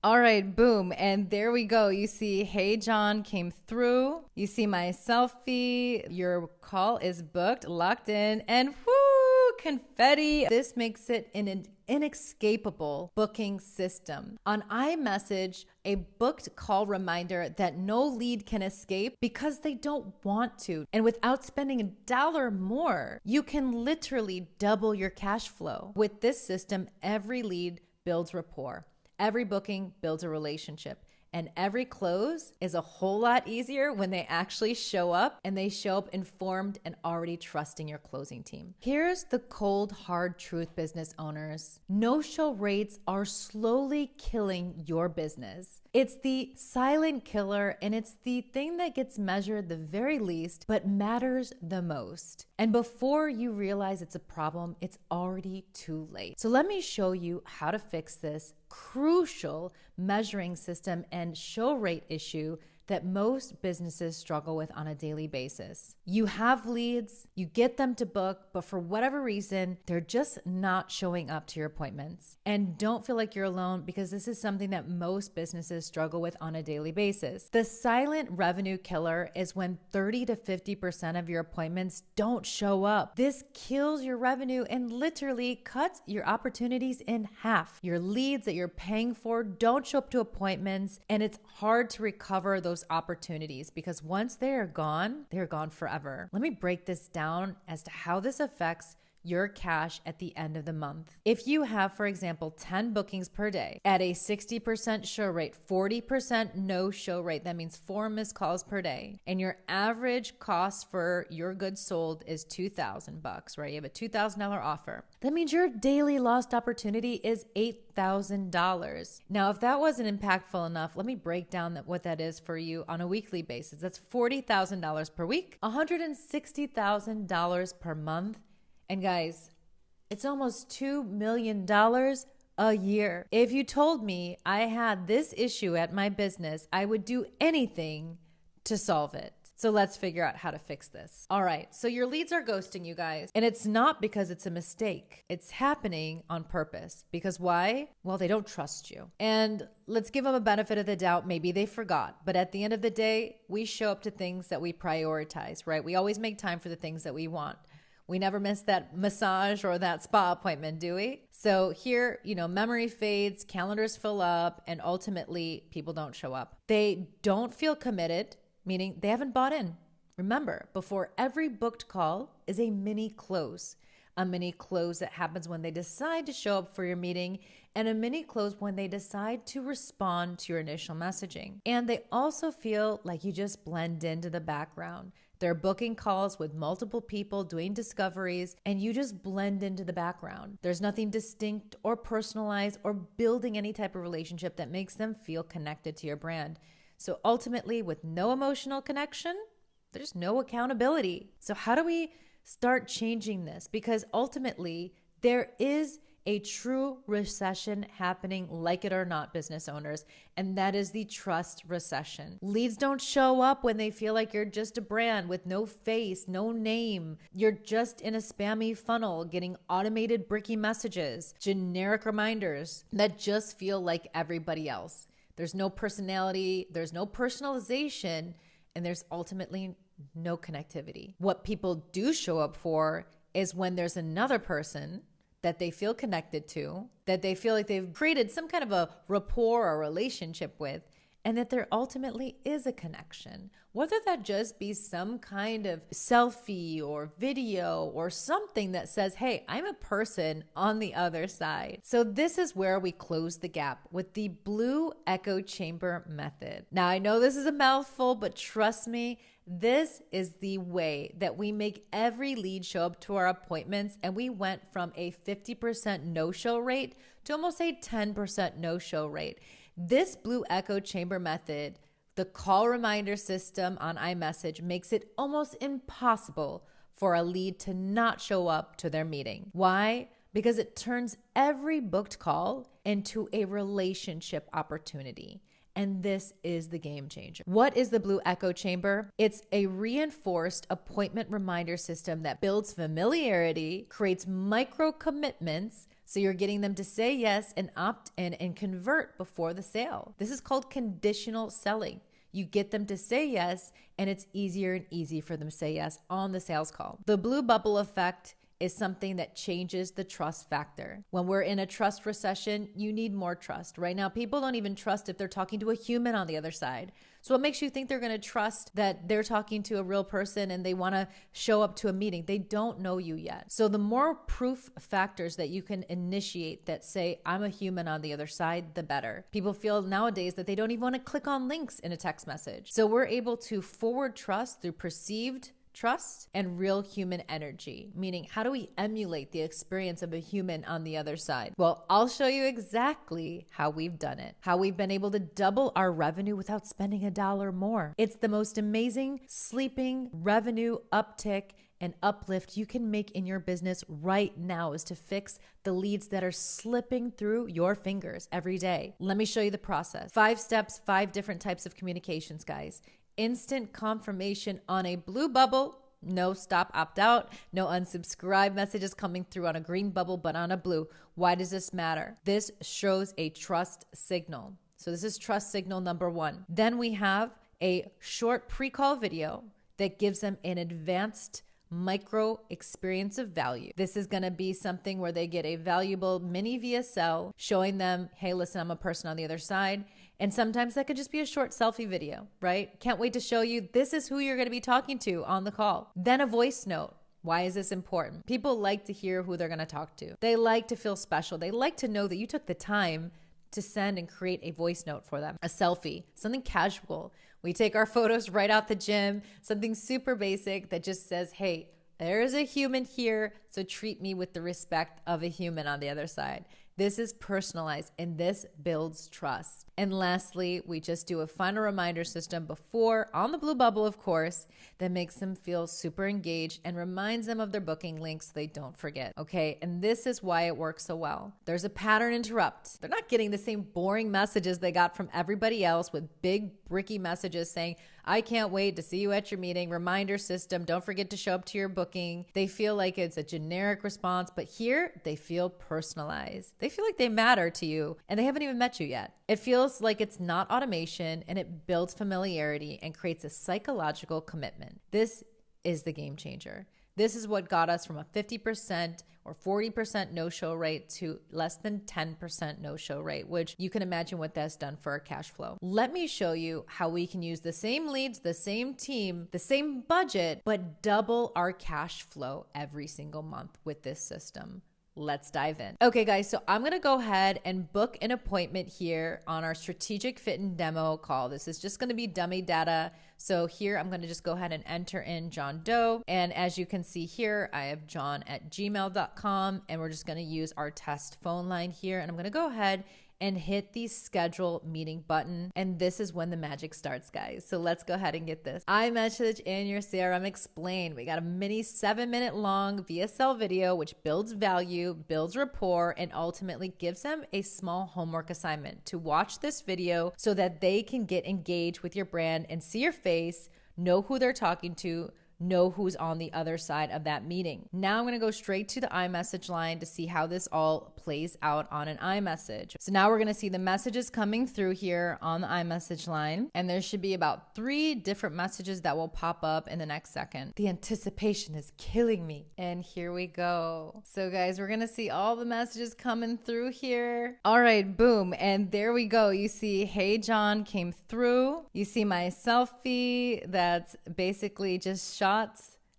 All right, boom. And there we go. You see, hey, John came through. You see my selfie. Your call is booked, locked in, and whoo, confetti. This makes it an inescapable booking system. On iMessage, a booked call reminder that no lead can escape because they don't want to. And without spending $1 more, you can literally double your cash flow. With this system, every lead builds rapport. Every booking builds a relationship, and every close is a whole lot easier when they actually show up, and they show up informed and already trusting your closing team. Here's the cold, hard truth, business owners. No-show rates are slowly killing your business. It's the silent killer, and it's the thing that gets measured the very least, but matters the most. And before you realize it's a problem, it's already too late. So let me show you how to fix this crucial measuring system and show rate issue that most businesses struggle with on a daily basis. You have leads, you get them to book, but for whatever reason, they're just not showing up to your appointments. And don't feel like you're alone, because this is something that most businesses struggle with on a daily basis. The silent revenue killer is when 30 to 50% of your appointments don't show up. This kills your revenue and literally cuts your opportunities in half. Your leads that you're paying for don't show up to appointments, and it's hard to recover those opportunities because once they're gone forever. Let me break this down as to how this affects your cash at the end of the month. If you have, for example, 10 bookings per day at a 60% show rate, 40% no show rate, that means 4 missed calls per day, and your average cost for your goods sold is $2,000, right? You have a $2,000 offer. That means your daily lost opportunity is $8,000. Now, if that wasn't impactful enough, let me break down what that is for you on a weekly basis. That's $40,000 per week, $160,000 per month. And guys, it's almost $2 million a year. If you told me I had this issue at my business, I would do anything to solve it. So let's figure out how to fix this. All right, so your leads are ghosting you guys, and it's not because it's a mistake. It's happening on purpose. Because why? Well, they don't trust you. And let's give them a benefit of the doubt. Maybe they forgot. But at the end of the day, we show up to things that we prioritize, right? We always make time for the things that we want. We never miss that massage or that spa appointment, do we? So here, memory fades, calendars fill up, and ultimately people don't show up. They don't feel committed, meaning they haven't bought in. Remember, before every booked call is a mini close. A mini close that happens when they decide to show up for your meeting, and a mini close when they decide to respond to your initial messaging. And they also feel like you just blend into the background. They're booking calls with multiple people, doing discoveries, and you just blend into the background. There's nothing distinct or personalized or building any type of relationship that makes them feel connected to your brand. So ultimately, with no emotional connection, there's no accountability. So how do we start changing this? Because ultimately, there is a true recession happening, like it or not, business owners, and that is the trust recession. Leads don't show up when they feel like you're just a brand with no face, no name. You're just in a spammy funnel getting automated bricky messages, generic reminders that just feel like everybody else. There's no personality, there's no personalization, and there's ultimately no connectivity. What people do show up for is when there's another person that they feel connected to, that they feel like they've created some kind of a rapport or relationship with, and that there ultimately is a connection. Whether that just be some kind of selfie or video or something that says, hey, I'm a person on the other side. So this is where we close the gap with the blue echo chamber method. Now, I know this is a mouthful, but trust me, this is the way that we make every lead show up to our appointments, and we went from a 50% no-show rate to almost a 10% no-show rate. This blue echo chamber method, the call reminder system on iMessage, makes it almost impossible for a lead to not show up to their meeting. Why? Because it turns every booked call into a relationship opportunity. And this is the game changer. What is the blue echo chamber? It's a reinforced appointment reminder system that builds familiarity, creates micro commitments, So you're getting them to say yes and opt in and convert before the sale. This is called conditional selling. You get them to say yes, and it's easier and easier for them to say yes on the sales call. The blue bubble effect is something that changes the trust factor. When we're in a trust recession, you need more trust. Right now, people don't even trust if they're talking to a human on the other side. So what makes you think they're going to trust that they're talking to a real person and they want to show up to a meeting? They don't know you yet. So the more proof factors that you can initiate that say, I'm a human on the other side, the better. People feel nowadays that they don't even want to click on links in a text message. So we're able to forward trust through perceived trust and real human energy, meaning how do we emulate the experience of a human on the other side? Well, I'll show you exactly how we've done it, how we've been able to double our revenue without spending $1 more. It's the most amazing sleeping revenue uptick and uplift you can make in your business right now is to fix the leads that are slipping through your fingers every day. Let me show you the process. 5 steps, 5 different types of communications, guys. Instant confirmation on a blue bubble. No stop, opt out. No unsubscribe messages coming through on a green bubble, but on a blue. Why does this matter? This shows a trust signal. So this is trust signal number 1. Then we have a short pre-call video that gives them an advanced micro experience of value. This is going to be something where they get a valuable mini VSL showing them, hey, listen, I'm a person on the other side. And sometimes that could just be a short selfie video, right? Can't wait to show you this is who you're going to be talking to on the call. Then a voice note. Why is this important? People like to hear who they're going to talk to. They like to feel special. They like to know that you took the time to send and create a voice note for them. A selfie, something casual. We take our photos right out the gym, something super basic that just says, hey, there is a human here, so treat me with the respect of a human on the other side. This is personalized and this builds trust. And lastly, we just do a final reminder system before, on the blue bubble, of course, that makes them feel super engaged and reminds them of their booking links so they don't forget. Okay, and this is why it works so well. There's a pattern interrupt. They're not getting the same boring messages they got from everybody else with big bricky messages saying, I can't wait to see you at your meeting, reminder system, don't forget to show up to your booking. They feel like it's a generic response, but here they feel personalized. They feel like they matter to you and they haven't even met you yet. It feels like it's not automation and it builds familiarity and creates a psychological commitment. This is the game changer. This is what got us from a 50% or 40% no-show rate to less than 10% no-show rate, which you can imagine what that's done for our cash flow. Let me show you how we can use the same leads, the same team, the same budget, but double our cash flow every single month with this system. Let's dive in. Okay, guys, so I'm going to go ahead and book an appointment here on our strategic fit and demo call. This is just going to be dummy data. So here I'm going to just go ahead and enter in John Doe. And as you can see here, I have john@gmail.com, and we're just going to use our test phone line here. And I'm going to go ahead and hit the schedule meeting button. And this is when the magic starts, guys. So let's go ahead and get this. iMessage in your CRM explained. We got a mini 7-minute long VSL video, which builds value, builds rapport, and ultimately gives them a small homework assignment to watch this video so that they can get engaged with your brand and see your face, know who they're talking to, know who's on the other side of that meeting. Now I'm going to go straight to the iMessage line to see how this all plays out on an iMessage. So now we're going to see the messages coming through here on the iMessage line, and there should be about 3 different messages that will pop up in the next second. The anticipation is killing me. And here we go. So guys, we're going to see all the messages coming through here. All right, boom. And there we go. You see, hey John came through. You see my selfie that's basically just shot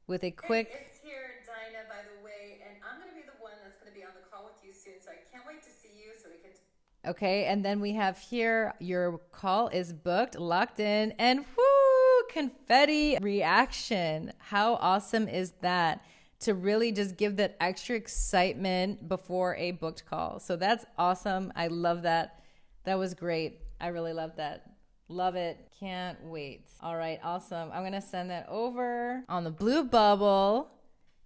with a quick... It's here, Dinah, by the way, and I'm going to be the one that's going to be on the call with you soon, so I can't wait to see you so we can... Okay, and then we have here, your call is booked, locked in, and whoo, confetti reaction. How awesome is that? To really just give that extra excitement before a booked call. So that's awesome. I love that. That was great. I really love that. Love it. Can't wait. All right, awesome. I'm going to send that over on the blue bubble,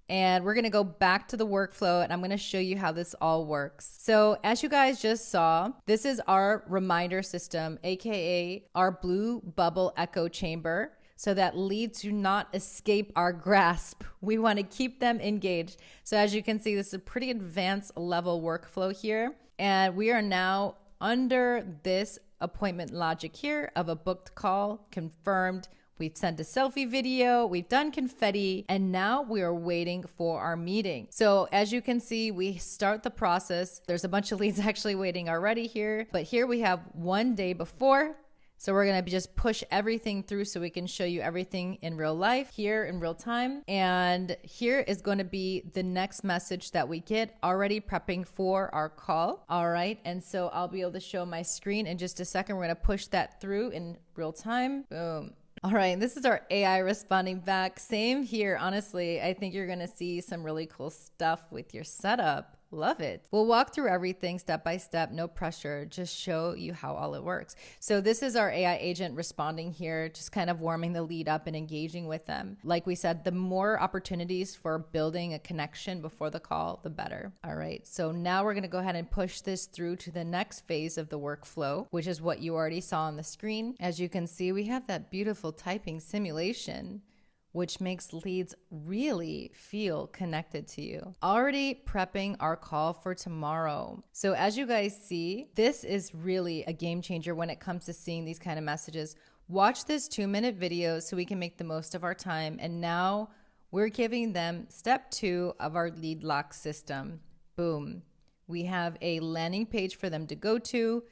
and we're going to go back to the workflow, and I'm going to show you how this all works. So as you guys just saw, this is our reminder system, aka our blue bubble echo chamber. so that leads do not escape our grasp. We want to keep them engaged. So as you can see, this is a pretty advanced level workflow here. And we are now under this appointment logic here of a booked call, confirmed. We've sent a selfie video, we've done confetti, and now we are waiting for our meeting. So as you can see, we start the process. There's a bunch of leads actually waiting already here, but here we have one day before. So we're going to just push everything through so we can show you everything in real life here in real time. And here is going to be the next message that we get, already prepping for our call. All right. And so I'll be able to show my screen in just a second. We're going to push that through in real time. Boom. All right, this is our AI responding back. Same here. Honestly, I think you're going to see some really cool stuff with your setup. Love it. We'll walk through everything step by step, no pressure, just show you how all it works. So this is our AI agent responding here, just kind of warming the lead up and engaging with them. Like we said, the more opportunities for building a connection before the call, the better. All right, so now we're going to go ahead and push this through to the next phase of the workflow, which is what you already saw on the screen. As you can see, we have that beautiful typing simulation, which makes leads really feel connected to you. Already prepping our call for tomorrow. So as you guys see, this is really a game changer when it comes to seeing these kind of messages. Watch this 2-minute video so we can make the most of our time. And now we're giving them step 2 of our lead lock system. Boom. We have a landing page for them to go to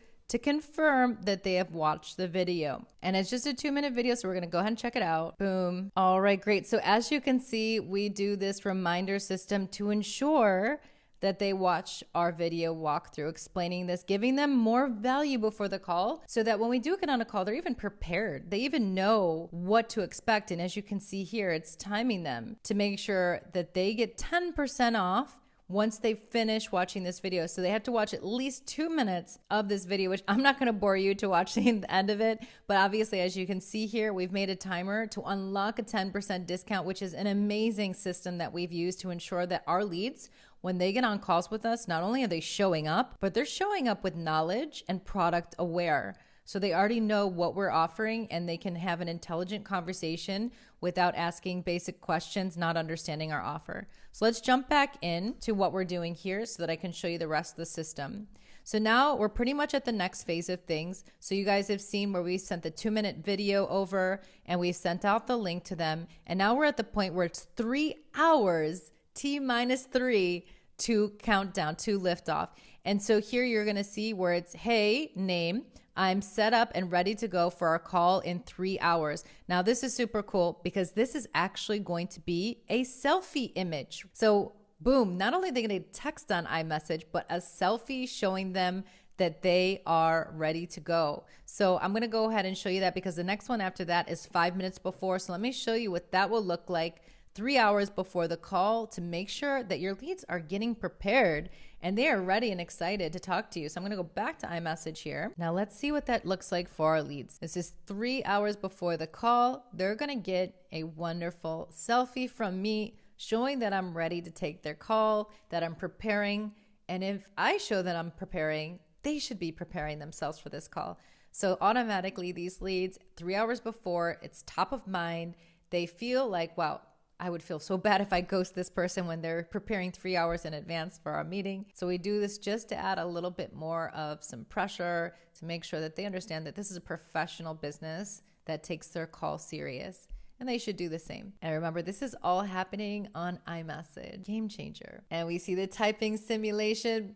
confirm that they have watched the video. And it's just a 2-minute video, so we're going to go ahead and check it out. Boom. All right, great. So as you can see, we do this reminder system to ensure that they watch our video walkthrough explaining this, giving them more value before the call so that when we do get on a call, they're even prepared. They even know what to expect. And as you can see here, it's timing them to make sure that they get 10% off once they finish watching this video. So they have to watch at least 2 minutes of this video, which I'm not going to bore you to watch the end of it. But obviously, as you can see here, we've made a timer to unlock a 10% discount, which is an amazing system that we've used to ensure that our leads, when they get on calls with us, not only are they showing up, but they're showing up with knowledge and product aware. So they already know what we're offering and they can have an intelligent conversation without asking basic questions, not understanding our offer. So let's jump back in to what we're doing here so that I can show you the rest of the system. So now we're pretty much at the next phase of things. So you guys have seen where we sent the 2-minute video over and we sent out the link to them. And now we're at the point where it's 3 hours, T-3, to countdown, to liftoff. And so here you're going to see where it's, hey, name, I'm set up and ready to go for our call in 3 hours. Now, this is super cool because this is actually going to be a selfie image. So boom, not only are they going to get text on iMessage, but a selfie showing them that they are ready to go. So I'm going to go ahead and show you that because the next one after that is 5 minutes before. So let me show you what that will look like 3 hours before the call to make sure that your leads are getting prepared and they are ready and excited to talk to you. So I'm going to go back to iMessage here. Now let's see what that looks like for our leads. This is 3 hours before the call. They're going to get a wonderful selfie from me showing that I'm ready to take their call, that I'm preparing. And if I show that I'm preparing, they should be preparing themselves for this call. So automatically these leads 3 hours before, it's top of mind. They feel like, wow, I would feel so bad if I ghost this person when they're preparing 3 hours in advance for our meeting. So we do this just to add a little bit more of some pressure to make sure that they understand that this is a professional business that takes their call serious. And they should do the same. And remember, this is all happening on iMessage. Game changer. And we see the typing simulation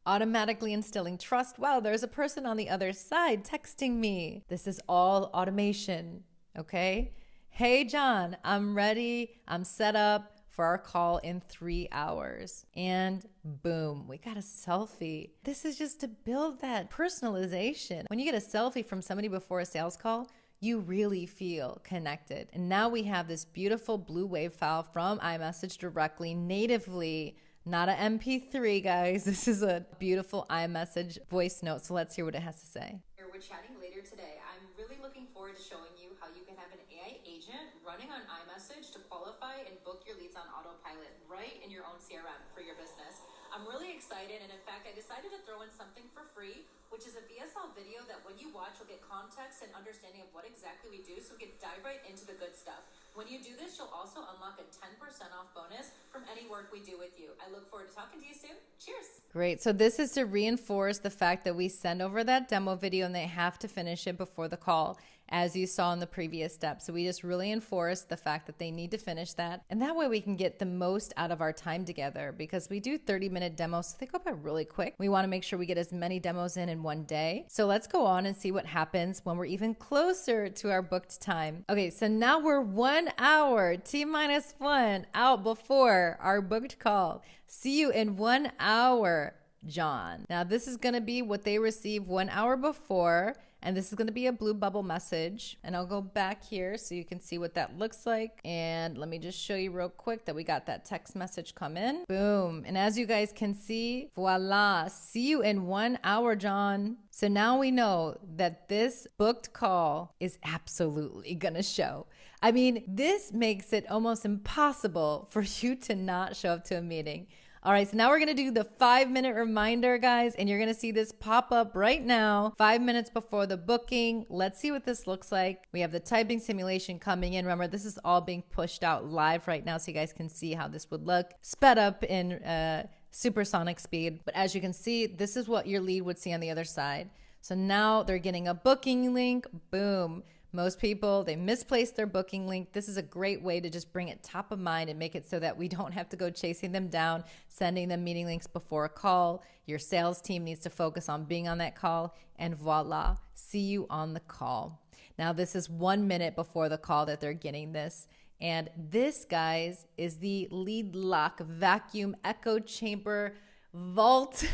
automatically instilling trust. Wow, there's a person on the other side texting me. This is all automation, okay? Hey, John, I'm ready. I'm set up for our call in 3 hours. And boom, we got a selfie. This is just to build that personalization. When you get a selfie from somebody before a sales call, you really feel connected. And now we have this beautiful blue wave file from iMessage directly, natively, not an MP3, guys. This is a beautiful iMessage voice note. So let's hear what it has to say. We're chatting later today. I'm really looking forward to showing you how you can have an AI agent running on iMessage to qualify and book your leads on autopilot right in your own CRM for your business. I'm really excited, and in fact, I decided to throw in something for free, which is a VSL video that when you watch, you'll get context and understanding of what exactly we do, so we can dive right into the good stuff. When you do this, you'll also unlock a 10% off bonus from any work we do with you. I look forward to talking to you soon. Cheers. Great. So this is to reinforce the fact that we send over that demo video and they have to finish it before the call, as you saw in the previous step. So we just really enforce the fact that they need to finish that. And that way we can get the most out of our time together, because we do 30-minute demos, so they go by really quick. We want to make sure we get as many demos in one day. So let's go on and see what happens when we're even closer to our booked time. Okay, so now we're 1 hour, T-1 out before our booked call. See you in 1 hour, John. Now this is going to be what they receive 1 hour before. And this is going to be a blue bubble message. And I'll go back here so you can see what that looks like. And let me just show you real quick that we got that text message come in. Boom. And as you guys can see, voila, see you in 1 hour, John. So now we know that this booked call is absolutely going to show. I mean, this makes it almost impossible for you to not show up to a meeting. All right, so now we're going to do the 5-minute reminder, guys, and you're going to see this pop up right now, 5 minutes before the booking. Let's see what this looks like. We have the typing simulation coming in. Remember, this is all being pushed out live right now, so you guys can see how this would look, sped up in supersonic speed. But as you can see, this is what your lead would see on the other side. So now they're getting a booking link. Boom. Most people, they misplace their booking link. This is a great way to just bring it top of mind and make it so that we don't have to go chasing them down, sending them meeting links before a call. Your sales team needs to focus on being on that call, and voila, see you on the call. Now, this is 1 minute before the call that they're getting this. And this, guys, is the lead lock vacuum echo chamber vault,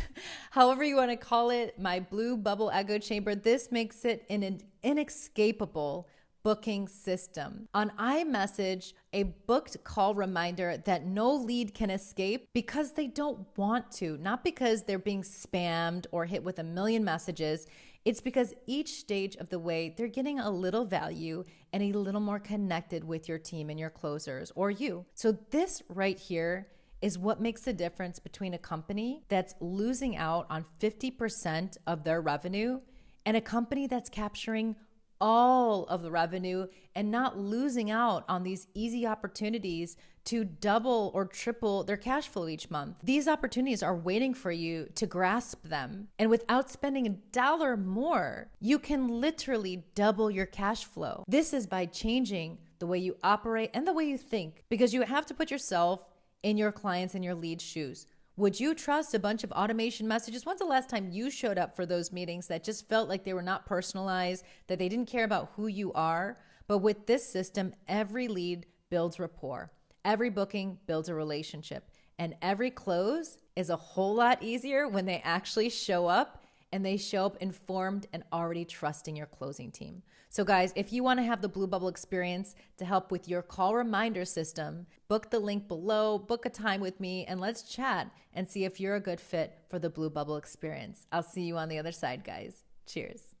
however you want to call it, my blue bubble echo chamber. This makes it an inescapable booking system. On iMessage, a booked call reminder that no lead can escape because they don't want to, not because they're being spammed or hit with a million messages. It's because each stage of the way they're getting a little value and a little more connected with your team and your closers or you. So this right here is what makes the difference between a company that's losing out on 50% of their revenue and a company that's capturing all of the revenue and not losing out on these easy opportunities to double or triple their cash flow each month. These opportunities are waiting for you to grasp them. And without spending $1 more, you can literally double your cash flow. This is by changing the way you operate and the way you think, because you have to put yourself in your clients and your lead shoes. Would you trust a bunch of automation messages? When's the last time you showed up for those meetings that just felt like they were not personalized, that they didn't care about who you are? But with this system, every lead builds rapport. Every booking builds a relationship. And every close is a whole lot easier when they actually show up, and they show up informed and already trusting your closing team. So guys, if you want to have the Blue Bubble experience to help with your call reminder system, book the link below, book a time with me, and let's chat and see if you're a good fit for the Blue Bubble experience. I'll see you on the other side, guys. Cheers.